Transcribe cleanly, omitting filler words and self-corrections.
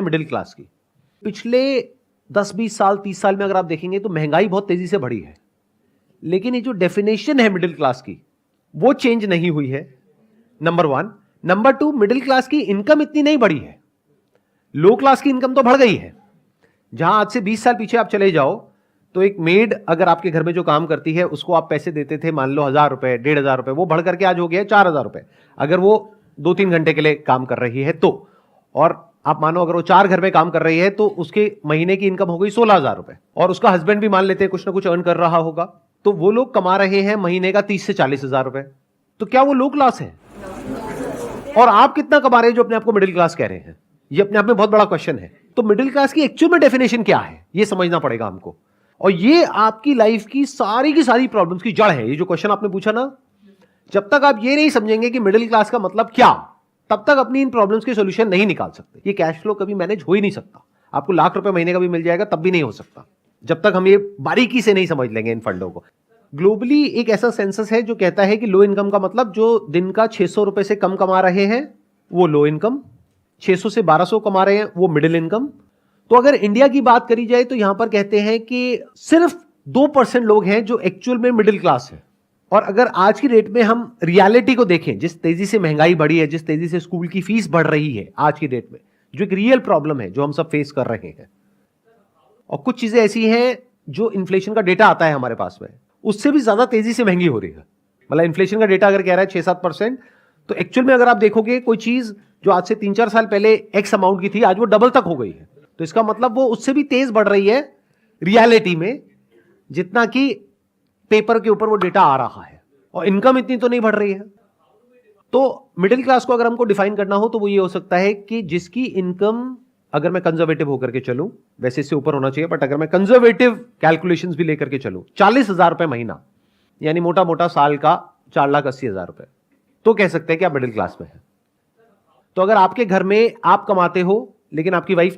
Middle class की। पिछले 10-20 साल 30 साल में अगर आप देखेंगे तो महंगाई बहुत तेजी से बढ़ी है, लेकिन ये जो डेफिनेशन है मिडिल क्लास की वो चेंज नहीं हुई है, नंबर 1। नंबर 2, मिडिल क्लास की इनकम इतनी नहीं बढ़ी है, लो क्लास की इनकम तो बढ़ गई है। जहां आज से 20 साल पीछे आप चले जाओ तो एक मेड अगर आपके घर में जो काम करती है उसको आप पैसे देते थे, मान लो 1000 रुपए 1500 रुपए, वो बढ़ करके आज हो गया 4000 रुपए अगर वो 2-3 घंटे के लिए काम कर रही है तो। और आप मानो अगर वो 4 घर में काम कर रही है तो उसके महीने की इनकम हो गई 16000 रुपए, और उसका हस्बैंड भी मान लेते हैं कुछ ना कुछ अर्न कर रहा होगा, तो वो लोग कमा रहे हैं महीने का 30 से 40 हजार रुपए। तो क्या वो लो क्लास है? और आप कितना कमा रहे हैं जो अपने आप को मिडिल क्लास कह रहे हैं? ये अपने आप में बहुत बड़ा क्वेश्चन है। तो मिडिल क्लास की एक्चुअल में डेफिनेशन क्या है ये समझना पड़ेगा हमको, और ये आपकी लाइफ की सारी प्रॉब्लम्स की जड़ है। ये जो क्वेश्चन आपने पूछा ना, जब तक आप ये नहीं समझेंगे कि मिडिल क्लास का मतलब क्या, तब तक अपनी इन प्रॉब्लम्स के सॉल्यूशन नहीं निकाल सकते। ये कैश फ्लो कभी मैनेज हो ही नहीं सकता। आपको लाख रुपए महीने का भी मिल जाएगा तब भी नहीं हो सकता, जब तक हम ये बारीकी से नहीं समझ लेंगे इन फंडों को। ग्लोबली एक ऐसा सेंसस है जो कहता है कि लो इनकम का मतलब जो दिन का 600 रुपए से कम कमा रहे हैं वो लो इनकम, 600 से 1200 कमा रहे हैं वो मिडिल इनकम। तो अगर इंडिया की बात करी जाए तो यहां पर कहते हैं कि सिर्फ 2% लोग हैं जो एक्चुअल में मिडिल क्लास है। और अगर आज की डेट में हम रियलिटी को देखें, जिस तेजी से महंगाई बढ़ी है, जिस तेजी से स्कूल की फीस बढ़ रही है आज की डेट में, जो एक रियल प्रॉब्लम है जो हम सब फेस कर रहे हैं, और कुछ चीजें ऐसी हैं जो इन्फ्लेशन का डेटा आता है हमारे पास में उससे भी ज्यादा तेजी से महंगी हो रही है। मतलब इन्फ्लेशन का डेटा अगर कह रहा है 6-7%, तो एक्चुअल में अगर आप देखोगे कोई चीज जो आज से 3-4 साल पहले एक्स अमाउंट की थी आज वो डबल तक हो गई है। तो इसका मतलब वो उससे भी तेज बढ़ रही है रियलिटी में, जितना कि पेपर के ऊपर वो डेटा आ रहा है, और इनकम इतनी तो नहीं बढ़ रही है। तो मिडिल क्लास को अगर हमको डिफाइन करना हो तो वो ये हो सकता है कि जिसकी इनकम, अगर मैं कंजर्वेटिव होकर के चलूं, वैसे इससे ऊपर होना चाहिए, बट अगर मैं कंजर्वेटिव कैलकुलेशंस भी लेकर के चलूं, 40,000 रुपए महीना, यानी मोटा मोटा साल का 4,80,000 रुपए, तो कह सकते हैं कि आप मिडिल क्लास में हैं। तो अगर आपके घर में आप कमाते हो लेकिन आपकी वाइफ